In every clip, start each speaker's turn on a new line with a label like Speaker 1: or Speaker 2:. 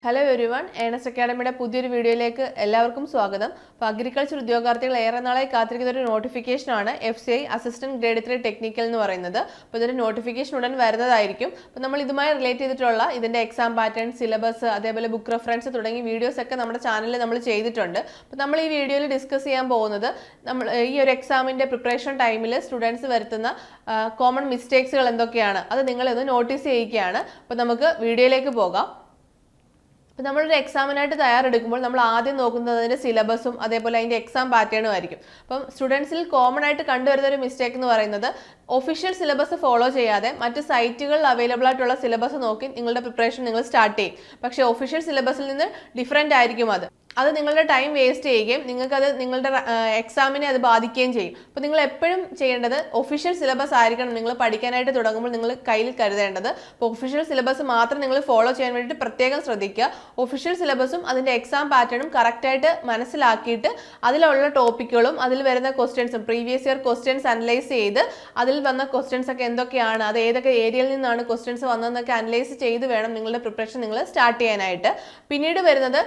Speaker 1: Hello everyone, Ernest അക്കാഡമിയുടെ പുതിയൊരു വീഡിയോയിലേക്ക് എല്ലാവർക്കും സ്വാഗതം. അപ്പോൾ അഗ്രികൾച്ചർ ഉദ്യോഗാർത്ഥികൾ ഏറെ നാളായി കാത്തിരിക്കുന്ന ഒരു നോട്ടിഫിക്കേഷനാണ് FCI അസിസ്റ്റന്റ് ഗ്രേഡ് 3 ടെക്നിക്കൽ എന്ന് പറയുന്നത്. അപ്പോൾ ഇതൊരു നോട്ടിഫിക്കേഷൻ ഉടൻ വരുന്നതായിരിക്കും. അപ്പോൾ നമ്മൾ ഇതുമായി റിലേറ്റ് ചെയ്തിട്ടുള്ള ഇതിൻ്റെ എക്സാം പാറ്റേൺ, സിലബസ്, അതേപോലെ ബുക്ക് റെഫറൻസ് തുടങ്ങിയ വീഡിയോസ് ഒക്കെ നമ്മുടെ ചാനലിൽ നമ്മൾ ചെയ്തിട്ടുണ്ട്. അപ്പോൾ നമ്മൾ ഈ വീഡിയോയിൽ ഡിസ്കസ് ചെയ്യാൻ പോകുന്നത് നമ്മൾ ഈ ഒരു എക്സാമിൻ്റെ പ്രിപ്പറേഷൻ ടൈമിൽ സ്റ്റുഡൻസ് വരുത്തുന്ന കോമൺ മിസ്റ്റേക്സുകൾ എന്തൊക്കെയാണ്, അത് നിങ്ങളൊന്ന് നോട്ടീസ് ചെയ്യുകയാണ്. അപ്പോൾ നമുക്ക് വീഡിയോയിലേക്ക് പോകാം. അപ്പോൾ നമ്മളൊരു എക്സാമിനായിട്ട് തയ്യാറെടുക്കുമ്പോൾ നമ്മൾ ആദ്യം നോക്കുന്നത് അതിൻ്റെ സിലബസും അതേപോലെ അതിൻ്റെ എക്സാം പാറ്റേണും ആയിരിക്കും. അപ്പം സ്റ്റുഡൻസിൽ കോമൺ ആയിട്ട് കണ്ടുവരുന്ന ഒരു മിസ്റ്റേക്ക് എന്ന് പറയുന്നത് ഒഫീഷ്യൽ സിലബസ് ഫോളോ ചെയ്യാതെ മറ്റ് സൈറ്റുകളിൽ അവൈലബിൾ ആയിട്ടുള്ള സിലബസ് നോക്കി നിങ്ങളുടെ പ്രിപ്പറേഷൻ നിങ്ങൾ സ്റ്റാർട്ട് ചെയ്യും. പക്ഷേ ഒഫീഷ്യൽ സിലബസിൽ നിന്ന് ഡിഫറെൻ്റ് ആയിരിക്കും അത് നിങ്ങളുടെ ടൈം വേസ്റ്റ് ചെയ്യുകയും നിങ്ങൾക്കത് നിങ്ങളുടെ എക്സാമിനെ അത് ബാധിക്കുകയും ചെയ്യും. അപ്പോൾ നിങ്ങൾ എപ്പോഴും ചെയ്യേണ്ടത് ഒഫീഷ്യൽ സിലബസ് ആയിരിക്കണം നിങ്ങൾ പഠിക്കാനായിട്ട് തുടങ്ങുമ്പോൾ നിങ്ങൾ കയ്യിൽ കരുതേണ്ടത്. അപ്പോൾ ഒഫീഷ്യൽ സിലബസ് മാത്രം നിങ്ങൾ ഫോളോ ചെയ്യാൻ വേണ്ടിയിട്ട് പ്രത്യേകം ശ്രദ്ധിക്കുക. ഒഫീഷ്യൽ സിലബസും അതിൻ്റെ എക്സാം പാറ്റേണും കറക്റ്റായിട്ട് മനസ്സിലാക്കിയിട്ട് അതിലുള്ള ടോപ്പിക്കുകളും അതിൽ വരുന്ന ക്വസ്റ്റ്യൻസും പ്രീവിയസ് ഇയർ ക്വസ്റ്റ്യൻസ് അനലൈസ് ചെയ്ത് അതിൽ വന്ന ക്വസ്റ്റ്യൻസ് ഒക്കെ എന്തൊക്കെയാണ്, അത് ഏതൊക്കെ ഏരിയയിൽ നിന്നാണ് ക്വസ്റ്റ്യൻസ് വന്നതെന്നൊക്കെ അനലൈസ് ചെയ്ത് വേണം നിങ്ങളുടെ പ്രിപ്പറേഷൻ നിങ്ങൾ സ്റ്റാർട്ട് ചെയ്യാനായിട്ട്. പിന്നീട് വരുന്നത്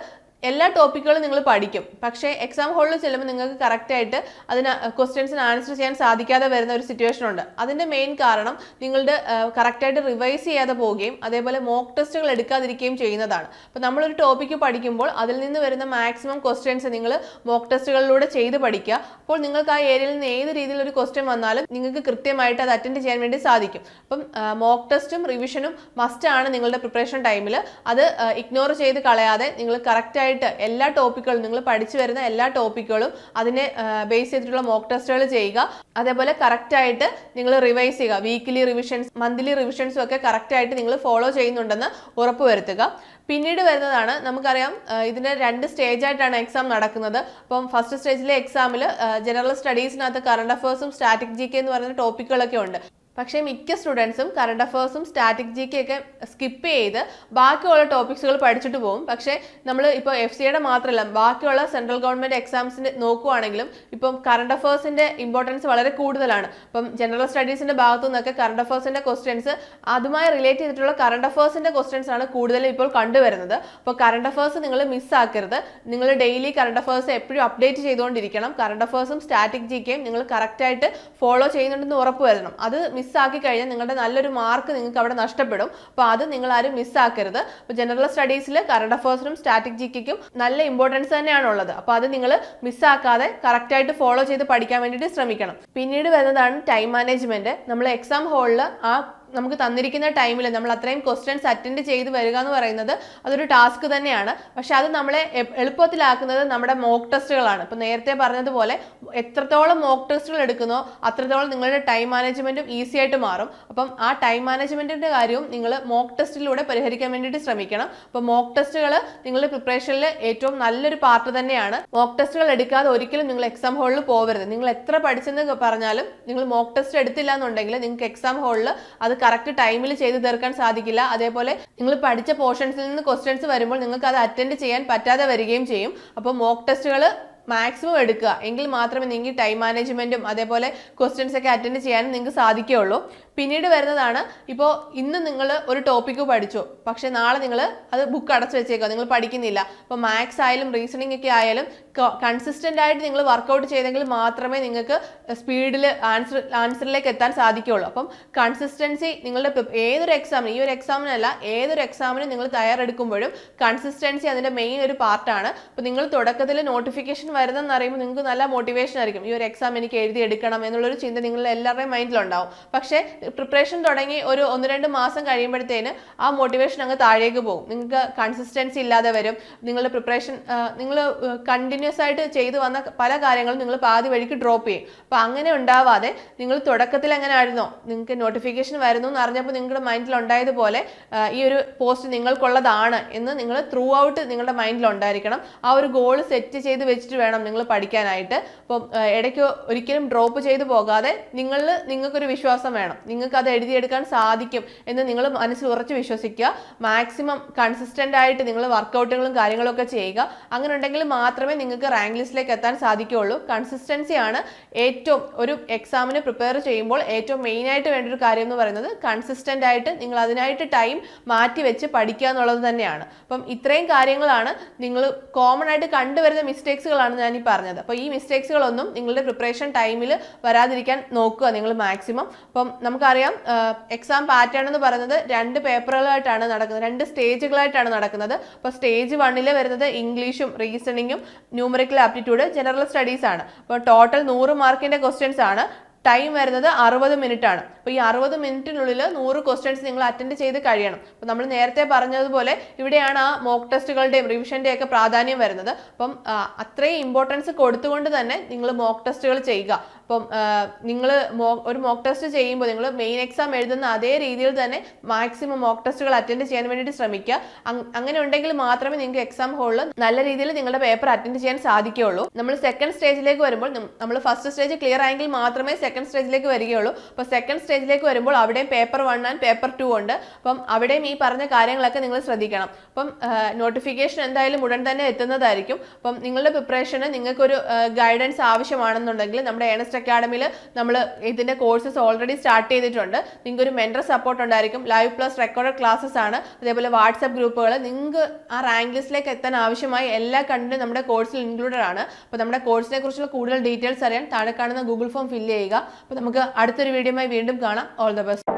Speaker 1: എല്ലാ ടോപ്പിക്കുകളും നിങ്ങൾ പഠിക്കും, പക്ഷേ എക്സാം ഹോളിൽ ചെല്ലുമ്പോൾ നിങ്ങൾക്ക് കറക്റ്റായിട്ട് അതിന് ക്വസ്റ്റ്യൻസിന് ആൻസർ ചെയ്യാൻ സാധിക്കാതെ വരുന്ന ഒരു സിറ്റുവേഷൻ ഉണ്ട്. അതിൻ്റെ മെയിൻ കാരണം നിങ്ങളുടെ കറക്റ്റായിട്ട് റിവൈസ് ചെയ്യാതെ പോവുകയും അതേപോലെ മോക്ക് ടെസ്റ്റുകൾ എടുക്കാതിരിക്കുകയും ചെയ്യുന്നതാണ്. അപ്പോൾ നമ്മളൊരു ടോപ്പിക്ക് പഠിക്കുമ്പോൾ അതിൽ നിന്ന് വരുന്ന മാക്സിമം ക്വസ്റ്റ്യൻസ് നിങ്ങൾ മോക്ക് ടെസ്റ്റുകളിലൂടെ ചെയ്ത് പഠിക്കുക. അപ്പോൾ നിങ്ങൾക്ക് ആ ഏരിയയിൽ നിന്ന് ഏത് രീതിയിലൊരു ക്വസ്റ്റ്യൻ വന്നാലും നിങ്ങൾക്ക് കൃത്യമായിട്ട് അത് അറ്റൻഡ് ചെയ്യാൻ വേണ്ടി സാധിക്കും. അപ്പം മോക്ക് ടെസ്റ്റും റിവിഷനും മസ്റ്റാണ് നിങ്ങളുടെ പ്രിപ്പറേഷൻ ടൈമിൽ. അത് ഇഗ്നോർ ചെയ്ത് കളയാതെ നിങ്ങൾ കറക്റ്റായിട്ട് എല്ലാ ടോപ്പിക്കുകളും നിങ്ങൾ പഠിച്ചു വരുന്ന എല്ലാ ടോപ്പിക്കുകളും അതിനെ ബേസ് ചെയ്തിട്ടുള്ള മോക്ക് ടെസ്റ്റുകൾ ചെയ്യുക. അതേപോലെ കറക്റ്റായിട്ട് നിങ്ങൾ റിവൈസ് ചെയ്യുക. വീക്കിലി റിവിഷൻസ്, മന്ത്ലി റിവിഷൻസും ഒക്കെ കറക്റ്റായിട്ട് നിങ്ങൾ ഫോളോ ചെയ്യുന്നുണ്ടെന്ന് ഉറപ്പുവരുത്തുക. പിന്നീട് വരുന്നതാണ്, നമുക്കറിയാം ഇതിൻ്റെ 2 സ്റ്റേജായിട്ടാണ് എക്സാം നടക്കുന്നത്. അപ്പം ഫസ്റ്റ് സ്റ്റേജിലെ എക്സാമിൽ ജനറൽ സ്റ്റഡീസിനകത്ത് കറണ്ട് അഫയേഴ്സും സ്റ്റാറ്റിക് GK എന്ന് പറയുന്ന ടോപ്പിക്കുകളൊക്കെ ഉണ്ട്. പക്ഷേ മിക്ക സ്റ്റുഡൻസും കറണ്ട് അഫയേഴ്സും സ്റ്റാറ്റിക് GK ഒക്കെ സ്കിപ്പ് ചെയ്ത് ബാക്കിയുള്ള ടോപ്പിക്സുകൾ പഠിച്ചിട്ട് പോകും. പക്ഷേ നമ്മൾ ഇപ്പോൾ FCIയുടെ മാത്രമല്ല ബാക്കിയുള്ള സെൻട്രൽ ഗവൺമെൻറ് എക്സാംസിന് നോക്കുവാണെങ്കിലും ഇപ്പം കറണ്ട് അഫയേഴ്സിൻ്റെ ഇമ്പോർട്ടൻസ് വളരെ കൂടുതലാണ്. ഇപ്പം ജനറൽ സ്റ്റഡീസിൻ്റെ ഭാഗത്തു നിന്നൊക്കെ കറണ്ട് അഫയേഴ്സിൻ്റെ ക്വസ്റ്റ്യൻസ് അതുമായി റിലേറ്റ് ചെയ്തിട്ടുള്ള കറണ്ട് അഫയേഴ്സിൻ്റെ ക്വസ്റ്റ്യൻസ് ആണ് കൂടുതലും ഇപ്പോൾ കണ്ടുവരുന്നത്. അപ്പോൾ കറണ്ട് അഫയേഴ്സ് നിങ്ങൾ മിസ്സാക്കരുത്. നിങ്ങൾ ഡെയിലി കറണ്ട് അഫയേഴ്സ് എപ്പോഴും അപ്ഡേറ്റ് ചെയ്തുകൊണ്ടിരിക്കണം. കറണ്ട് അഫയേഴ്സും സ്റ്റാറ്റിക് GKയും നിങ്ങൾ കറക്റ്റായിട്ട് ഫോളോ ചെയ്യുന്നുണ്ടെന്ന് ഉറപ്പ് വരുത്തണം. അത് മിസ്സാക്കി കഴിഞ്ഞാൽ നിങ്ങളുടെ നല്ലൊരു മാർക്ക് നിങ്ങൾക്ക് അവിടെ നഷ്ടപ്പെടും. അപ്പോൾ അത് നിങ്ങൾ ആരും മിസ്സാക്കരുത്. അപ്പോൾ ജനറൽ സ്റ്റഡീസിൽ കറണ്ട് അഫയേഴ്സിനും സ്റ്റാറ്റിക് GKയ്ക്കും നല്ല ഇമ്പോർട്ടൻസ് തന്നെയാണ് ഉള്ളത്. അപ്പോൾ അത് നിങ്ങൾ മിസ്സാക്കാതെ കറക്റ്റായിട്ട് ഫോളോ ചെയ്ത് പഠിക്കാൻ വേണ്ടിയിട്ട് ശ്രമിക്കണം. പിന്നീട് വരുന്നതാണ് ടൈം മാനേജ്മെന്റ്. നമ്മൾ എക്സാം ഹോളിൽ നമുക്ക് തന്നിരിക്കുന്ന ടൈമിൽ നമ്മൾ അത്രയും ക്വസ്റ്റ്യൻസ് അറ്റൻഡ് ചെയ്ത് വരിക എന്ന് പറയുന്നത് അതൊരു ടാസ്ക് തന്നെയാണ്. പക്ഷെ അത് നമ്മളെ എളുപ്പത്തിലാക്കുന്നത് നമ്മുടെ മോക്ക് ടെസ്റ്റുകളാണ്. ഇപ്പോൾ നേരത്തെ പറഞ്ഞതുപോലെ എത്രത്തോളം മോക്ക് ടെസ്റ്റുകൾ എടുക്കുന്നോ അത്രത്തോളം നിങ്ങളുടെ ടൈം മാനേജ്മെൻറ്റും ഈസി ആയിട്ട് മാറും. അപ്പം ആ ടൈം മാനേജ്മെൻറ്റിൻ്റെ കാര്യവും നിങ്ങൾ മോക്ക് ടെസ്റ്റിലൂടെ പരിഹരിക്കാൻ വേണ്ടിയിട്ട് ശ്രമിക്കണം. അപ്പോൾ മോക്ക് ടെസ്റ്റുകൾ നിങ്ങളുടെ പ്രിപ്പറേഷനിൽ ഏറ്റവും നല്ലൊരു പാർട്ട് തന്നെയാണ്. മോക്ക് ടെസ്റ്റുകൾ എടുക്കാതെ ഒരിക്കലും നിങ്ങൾ എക്സാം ഹോളിൽ പോകരുത്. നിങ്ങൾ എത്ര പഠിച്ചെന്ന് പറഞ്ഞാലും നിങ്ങൾ മോക്ക് ടെസ്റ്റ് എടുത്തില്ല എന്നുണ്ടെങ്കിൽ നിങ്ങൾക്ക് എക്സാം ഹോളിൽ അത് കറക്റ്റ് ടൈമിൽ ചെയ്ത് തീർക്കാൻ സാധിക്കില്ല. അതേപോലെ നിങ്ങൾ പഠിച്ച പോർഷൻസിൽ നിന്ന് ക്വസ്റ്റ്യൻസ് വരുമ്പോൾ നിങ്ങൾക്ക് അത് അറ്റൻഡ് ചെയ്യാൻ പറ്റാതെ വരികയും ചെയ്യും. അപ്പോൾ മോക്ക് ടെസ്റ്റുകൾ മാക്സിമം എടുക്കുക, എങ്കിൽ മാത്രമേ നിങ്ങൾക്ക് ടൈം മാനേജ്മെൻറ്റും അതേപോലെ ക്വസ്റ്റ്യൻസ് ഒക്കെ അറ്റൻഡ് ചെയ്യാനും നിങ്ങൾക്ക് സാധിക്കുകയുള്ളൂ. പിന്നീട് വരുന്നതാണ്, ഇപ്പോൾ ഇന്ന് നിങ്ങൾ ഒരു ടോപ്പിക്ക് പഠിച്ചു, പക്ഷേ നാളെ നിങ്ങൾ അത് ബുക്ക് അടച്ചു വെച്ചേക്കുക, നിങ്ങൾ പഠിക്കുന്നില്ല. ഇപ്പോൾ മാത്സ് ആയാലും റീസണിങ് ഒക്കെ ആയാലും കൺസിസ്റ്റൻ്റ് ആയിട്ട് നിങ്ങൾ വർക്കൗട്ട് ചെയ്തെങ്കിൽ മാത്രമേ നിങ്ങൾക്ക് സ്പീഡിൽ ആൻസറിലേക്ക് എത്താൻ സാധിക്കുകയുള്ളൂ. അപ്പം കൺസിസ്റ്റൻസി നിങ്ങളുടെ ഏതൊരു എക്സാമിന്, ഈ ഒരു എക്സാമിനല്ല ഏതൊരു എക്സാമിനും നിങ്ങൾ തയ്യാറെടുക്കുമ്പോഴും കൺസിസ്റ്റൻസി അതിൻ്റെ മെയിൻ ഒരു പാർട്ടാണ്. അപ്പോൾ നിങ്ങൾ തുടക്കത്തിൽ നോട്ടിഫിക്കേഷൻ വരുന്നതെന്ന് അറിയുമ്പോൾ നിങ്ങൾക്ക് നല്ല മോട്ടിവേഷൻ ആയിരിക്കും. ഈ ഒരു എക്സാം എനിക്ക് എഴുതിയെടുക്കണം എന്നുള്ളൊരു ചിന്ത നിങ്ങളുടെ എല്ലാവരുടെയും മൈൻഡിലുണ്ടാവും. പക്ഷേ പ്രിപ്പറേഷൻ തുടങ്ങി ഒരു 1-2 മാസം കഴിയുമ്പോഴത്തേന് ആ മോട്ടിവേഷൻ അങ്ങ് താഴേക്ക് പോകും. നിങ്ങൾക്ക് കൺസിസ്റ്റൻസി ഇല്ലാതെ വരും. നിങ്ങളുടെ പ്രിപ്പറേഷൻ നിങ്ങൾ കണ്ടിന്യൂസ് ആയിട്ട് ചെയ്തു വന്ന പല കാര്യങ്ങളും നിങ്ങൾ പാതി വഴിക്ക് ഡ്രോപ്പ് ചെയ്യും. അപ്പോൾ അങ്ങനെ ഉണ്ടാവാതെ നിങ്ങൾ തുടക്കത്തിൽ എങ്ങനെ ആയിരുന്നോ, നിങ്ങൾക്ക് നോട്ടിഫിക്കേഷൻ വരുന്നു എന്ന് അറിഞ്ഞപ്പോൾ നിങ്ങളുടെ മൈൻഡിൽ ഉണ്ടായതുപോലെ ഈ ഒരു പോസ്റ്റ് നിങ്ങൾക്കുള്ളതാണ് എന്ന് നിങ്ങൾ ത്രൂ ഔട്ട് നിങ്ങളുടെ മൈൻഡിൽ ഉണ്ടായിരിക്കണം. ആ ഒരു ഗോൾ സെറ്റ് ചെയ്ത് വെച്ചിട്ട് വേണം നിങ്ങൾ പഠിക്കാനായിട്ട്. അപ്പം ഇടയ്ക്ക് ഒരിക്കലും ഡ്രോപ്പ് ചെയ്ത് പോകാതെ നിങ്ങൾക്കൊരു വിശ്വാസം വേണം. നിങ്ങൾക്ക് അത് എഴുതിയെടുക്കാൻ സാധിക്കും എന്ന് നിങ്ങൾ മനസ്സിൽ ഉറച്ച് വിശ്വസിക്കുക. മാക്സിമം കൺസിസ്റ്റന്റ് ആയിട്ട് നിങ്ങൾ വർക്കൗട്ടുകളും കാര്യങ്ങളൊക്കെ ചെയ്യുക. അങ്ങനെ ഉണ്ടെങ്കിൽ മാത്രമേ നിങ്ങൾക്ക് റാങ്ക് ലിസ്റ്റിലേക്ക് എത്താൻ സാധിക്കുകയുള്ളൂ. കൺസിസ്റ്റൻസി ആണ് ഏറ്റവും ഒരു എക്സാമിന് പ്രിപ്പയർ ചെയ്യുമ്പോൾ ഏറ്റവും മെയിൻ ആയിട്ട് വേണ്ട ഒരു കാര്യം എന്ന് പറയുന്നത്. കൺസിസ്റ്റന്റ് ആയിട്ട് നിങ്ങൾ അതിനായിട്ട് ടൈം മാറ്റി വെച്ച് പഠിക്കുക എന്നുള്ളത് തന്നെയാണ്. അപ്പം ഇത്രയും കാര്യങ്ങളാണ് നിങ്ങൾ കോമൺ ആയിട്ട് കണ്ടുവരുന്ന മിസ്റ്റേക്സുകളാണ് ഞാൻ ഈ പറഞ്ഞത്. അപ്പോൾ ഈ മിസ്റ്റേക്സുകളൊന്നും നിങ്ങളുടെ പ്രിപ്പറേഷൻ ടൈമിൽ വരാതിരിക്കാൻ നോക്കുക നിങ്ങൾ മാക്സിമം. അപ്പം നമുക്കറിയാം എക്സാം പാറ്റേൺ എന്ന് പറയുന്നത് 2 പേപ്പറുകളായിട്ടാണ് നടക്കുന്നത്, 2 സ്റ്റേജുകളായിട്ടാണ് നടക്കുന്നത്. അപ്പോൾ സ്റ്റേജ് 1 വരുന്നത് ഇംഗ്ലീഷും റീസണിങ്ങും ന്യൂമറിക്കൽ ആപ്റ്റിറ്റ്യൂഡ് ജനറൽ സ്റ്റഡീസ് ആണ്. അപ്പോൾ ടോട്ടൽ 100 മാർക്കിന്റെ ക്വസ്റ്റ്യൻസ് ആണ്. ടൈം വരുന്നത് 60 മിനിറ്റ് ആണ്. അപ്പോൾ ഈ 60 മിനിറ്റിനുള്ളിൽ 100 ക്വസ്റ്റ്യൻസ് നിങ്ങൾ അറ്റൻഡ് ചെയ്ത് കഴിയണം. അപ്പോൾ നമ്മൾ നേരത്തെ പറഞ്ഞതുപോലെ ഇവിടെയാണ് ആ മോക്ക് ടെസ്റ്റുകളുടെയും റിവിഷൻ്റെയും ഒക്കെ പ്രാധാന്യം വരുന്നത്. അപ്പം അത്രയും ഇമ്പോർട്ടൻസ് കൊടുത്തുകൊണ്ട് തന്നെ നിങ്ങൾ മോക്ക് ടെസ്റ്റുകൾ ചെയ്യുക. അപ്പം നിങ്ങൾ ഒരു മോക്ക് ടെസ്റ്റ് ചെയ്യുമ്പോൾ നിങ്ങൾ മെയിൻ എക്സാം എഴുതുന്ന അതേ രീതിയിൽ തന്നെ മാക്സിമം മോക്ക് ടെസ്റ്റുകൾ അറ്റൻഡ് ചെയ്യാൻ വേണ്ടിയിട്ട് ശ്രമിക്കുക. അങ്ങനെ ഉണ്ടെങ്കിൽ മാത്രമേ നിങ്ങൾക്ക് എക്സാം ഹോളിൽ നല്ല രീതിയിൽ നിങ്ങളുടെ പേപ്പർ അറ്റൻഡ് ചെയ്യാൻ സാധിക്കുകയുള്ളൂ. നമ്മൾ സെക്കൻഡ് സ്റ്റേജിലേക്ക് വരുമ്പോൾ നമ്മൾ ഫസ്റ്റ് സ്റ്റേജ് ക്ലിയർ ആയെങ്കിൽ മാത്രമേ സെക്കൻഡ് സ്റ്റേജിലേക്ക് വരികയുള്ളൂ. അപ്പോൾ സെക്കൻഡ് സ്റ്റേജിലേക്ക് വരുമ്പോൾ അവിടെയും പേപ്പർ 1 ആൻഡ് പേപ്പർ 2 ഉണ്ട്. അപ്പം അവിടെയും ഈ പറഞ്ഞ കാര്യങ്ങളൊക്കെ നിങ്ങൾ ശ്രദ്ധിക്കണം. അപ്പം നോട്ടിഫിക്കേഷൻ എന്തായാലും ഉടൻ തന്നെ എത്തുന്നതായിരിക്കും. അപ്പം നിങ്ങളുടെ പ്രിപ്പറേഷന് നിങ്ങൾക്കൊരു ഗൈഡൻസ് ആവശ്യമാണെന്നുണ്ടെങ്കിൽ നമ്മുടെ ഏണസ്റ്റ് അക്കാഡമിയിൽ നമ്മൾ ഇതിന്റെ കോഴ്സസ് ഓൾറെഡി സ്റ്റാർട്ട് ചെയ്തിട്ടുണ്ട്. നിങ്ങൾക്ക് ഒരു മെന്റർ സപ്പോർട്ട് ഉണ്ടായിരിക്കും. ലൈവ് പ്ലസ് റെക്കോർഡഡ് ക്ലാസ്സസ് ആണ്. അതേപോലെ വാട്സ്ആപ്പ് ഗ്രൂപ്പുകൾ. നിങ്ങൾക്ക് ആ റാങ്ക് ലിസ്റ്റിലേക്ക് എത്താൻ ആവശ്യമായ എല്ലാ കണ്ടന്റും നമ്മുടെ കോഴ്സിൽ ഇൻക്ലൂഡഡ് ആണ്. അപ്പോൾ നമ്മുടെ കോഴ്സിനെ കുറിച്ചുള്ള കൂടുതൽ ഡീറ്റെയിൽസ് അറിയാൻ താഴെ കാണുന്ന ഗൂഗിൾ ഫോം ഫില്ല് ചെയ്യുക. അപ്പോൾ നമുക്ക് അടുത്തൊരു വീഡിയോയുമായി വീണ്ടും കാണാം. All the best.